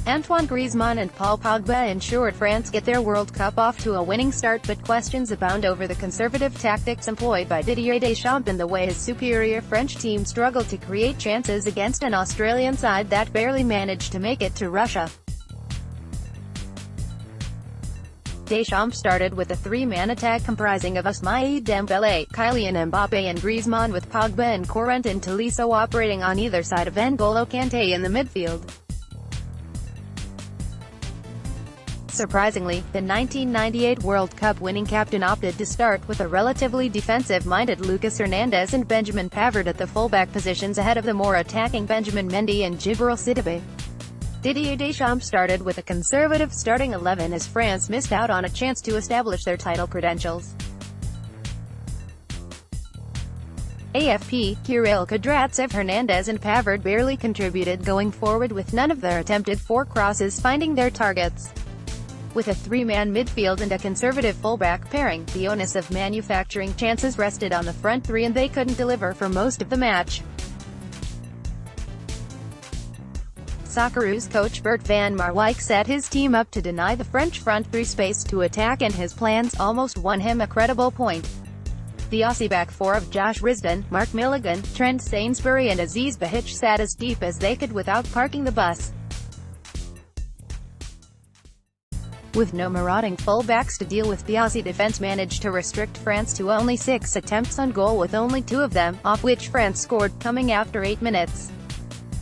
Antoine Griezmann and Paul Pogba ensured France get their World Cup off to a winning start, but questions abound over the conservative tactics employed by Didier Deschamps and the way his superior French team struggled to create chances against an Australian side that barely managed to make it to Russia. Deschamps started with a three-man attack comprising of Ousmane Dembele, Kylian Mbappe and Griezmann, with Pogba and Corentin Tolisso operating on either side of N'Golo Kante in the midfield. Surprisingly, the 1998 World Cup winning captain opted to start with a relatively defensive-minded Lucas Hernandez and Benjamin Pavard at the fullback positions ahead of the more attacking Benjamin Mendy and Djibril Sidibe. Didier Deschamps started with a conservative starting 11 as France missed out on a chance to establish their title credentials. AFP, Kirill Kudryavtsev, Hernandez and Pavard barely contributed going forward, with none of their attempted four crosses finding their targets. With a three-man midfield and a conservative fullback pairing, the onus of manufacturing chances rested on the front three, and they couldn't deliver for most of the match. Socceroos coach Bert van Marwijk set his team up to deny the French front three space to attack, and his plans almost won him a credible point. The Aussie back four of Josh Risdon, Mark Milligan, Trent Sainsbury and Aziz Behich sat as deep as they could without parking the bus. With no marauding full-backs to deal with, the Aussie defence managed to restrict France to only 6 attempts on goal, with only 2 of them, off which France scored, coming after 8 minutes.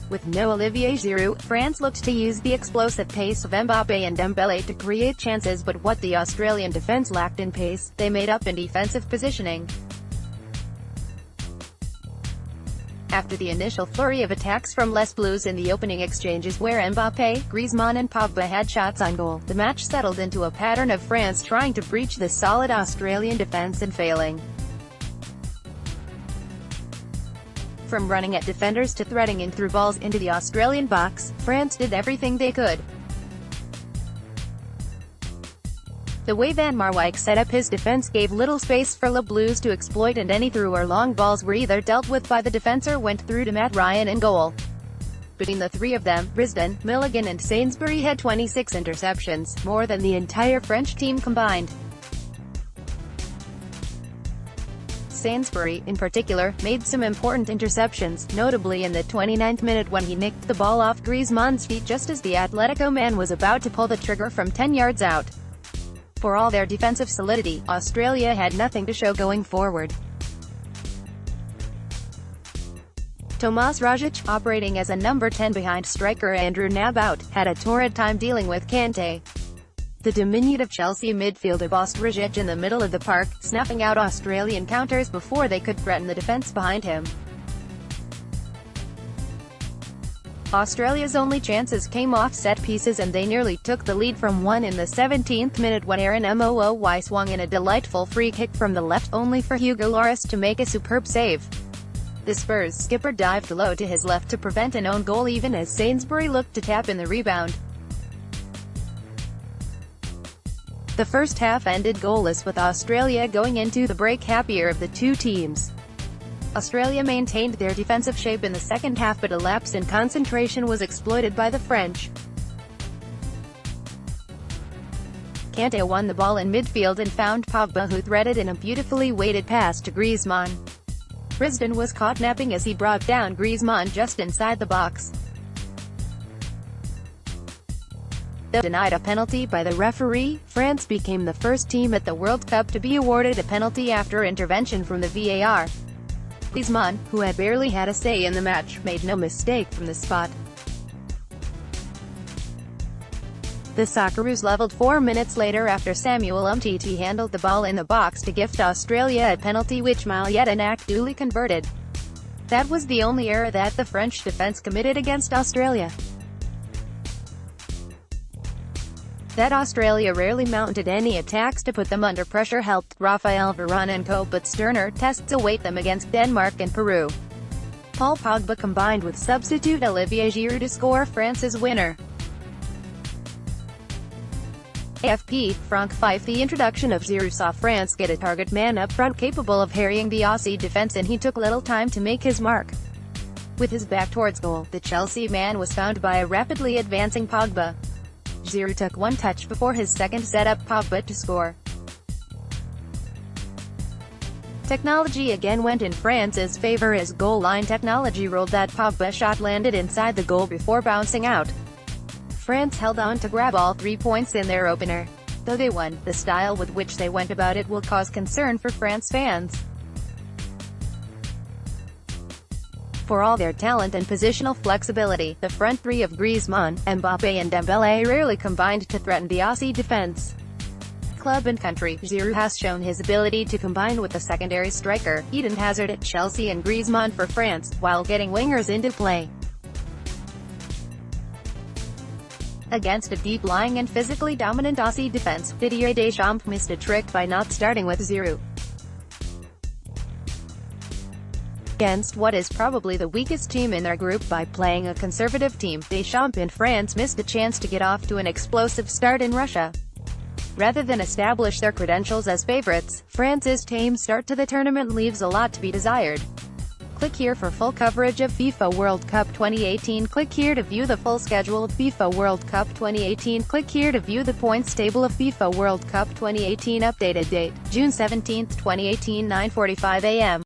With no Olivier Giroud, France looked to use the explosive pace of Mbappe and Dembele to create chances, but what the Australian defence lacked in pace, they made up in defensive positioning. After the initial flurry of attacks from Les Bleus in the opening exchanges where Mbappe, Griezmann and Pogba had shots on goal, the match settled into a pattern of France trying to breach the solid Australian defence and failing. From running at defenders to threading in through balls into the Australian box, France did everything they could. The way Van Marwijk set up his defence gave little space for Les Bleus to exploit, and any through or long balls were either dealt with by the defence or went through to Matt Ryan in goal. Between the three of them, Risdon, Milligan and Sainsbury had 26 interceptions, more than the entire French team combined. Sainsbury, in particular, made some important interceptions, notably in the 29th minute when he nicked the ball off Griezmann's feet just as the Atletico man was about to pull the trigger from 10 yards out. For all their defensive solidity, Australia had nothing to show going forward. Tomas Rogic, operating as a number 10 behind striker Andrew Nabout, had a torrid time dealing with Kante. The diminutive Chelsea midfielder bossed Rogic in the middle of the park, snuffing out Australian counters before they could threaten the defence behind him. Australia's only chances came off set pieces, and they nearly took the lead from one in the 17th minute when Aaron Mooy swung in a delightful free kick from the left, only for Hugo Lloris to make a superb save. The Spurs skipper dived low to his left to prevent an own goal even as Sainsbury looked to tap in the rebound. The first half ended goalless, with Australia going into the break happier of the two teams. Australia maintained their defensive shape in the second half, but a lapse in concentration was exploited by the French. Kante won the ball in midfield and found Pogba, who threaded in a beautifully weighted pass to Griezmann. Risdon was caught napping as he brought down Griezmann just inside the box. Though denied a penalty by the referee, France became the first team at the World Cup to be awarded a penalty after intervention from the VAR. Griezmann, who had barely had a say in the match, made no mistake from the spot. The Socceroos levelled 4 minutes later after Samuel Umtiti handled the ball in the box to gift Australia a penalty which Malyetanak duly converted. That was the only error that the French defence committed against Australia. That Australia rarely mounted any attacks to put them under pressure helped Raphael Varane and co, but sterner tests await them against Denmark and Peru. Paul Pogba combined with substitute Olivier Giroud to score France's winner. AFP, Frank Fife. The introduction of Giroud saw France get a target man up front capable of harrying the Aussie defence, and he took little time to make his mark. With his back towards goal, the Chelsea man was found by a rapidly advancing Pogba. Giroud took one touch before his second set up Pogba to score. Technology again went in France's favour as goal line technology ruled that Pogba shot landed inside the goal before bouncing out. France held on to grab all 3 points in their opener. Though they won, the style with which they went about it will cause concern for France fans. For all their talent and positional flexibility, the front three of Griezmann, Mbappe and Dembele rarely combined to threaten the Aussie defence. Club and country, Giroud has shown his ability to combine with the secondary striker, Eden Hazard at Chelsea and Griezmann for France, while getting wingers into play. Against a deep-lying and physically dominant Aussie defence, Didier Deschamps missed a trick by not starting with Giroud. Against what is probably the weakest team in their group by playing a conservative team, Deschamps and France missed a chance to get off to an explosive start in Russia. Rather than establish their credentials as favourites, France's tame start to the tournament leaves a lot to be desired. Click here for full coverage of FIFA World Cup 2018. Click here to view the full schedule of FIFA World Cup 2018. Click here to view the points table of FIFA World Cup 2018. Updated date, June 17, 2018, 9:45 a.m.